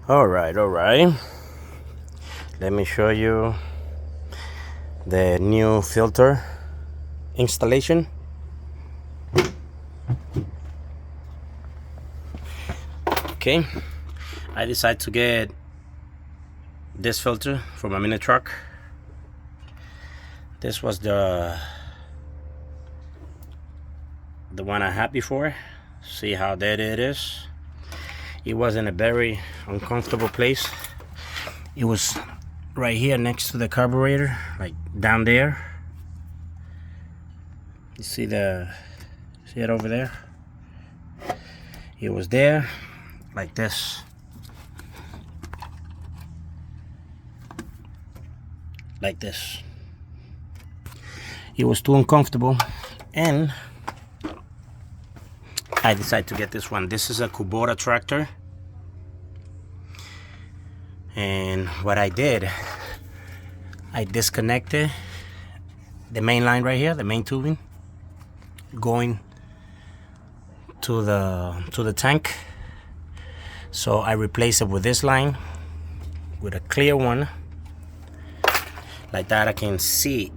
All right. Let me show you the new filter installation. Okay, I decided to get this filter for my mini truck. This was the one I had before. See how dirty it is. It was in a very uncomfortable place. It was right here next to the carburetor, like down there. You see it over there? It was there, like this. Like this. It was too uncomfortable, and I decided to get this one. This is a Kubota tractor. And what I did, I disconnected the main line right here, the main tubing, going to the tank. So I replaced it with this line, with a clear one. Like that I can see,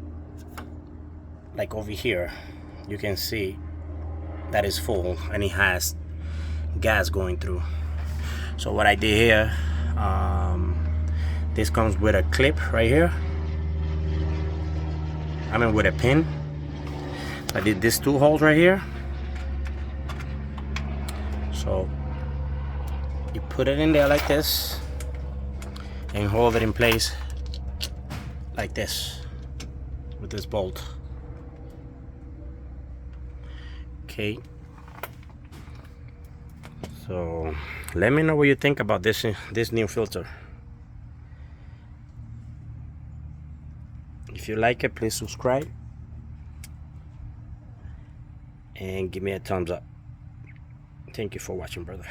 like over here, you can see that is full and it has gas going through. So what I did here, this comes with a clip right here. I mean with a pin. I did these two holes right here. So you put it in there like this and hold it in place like this with this bolt. Okay, so let me know what you think about this new filter. If you like it, please subscribe and give me a thumbs up. Thank you for watching, brother.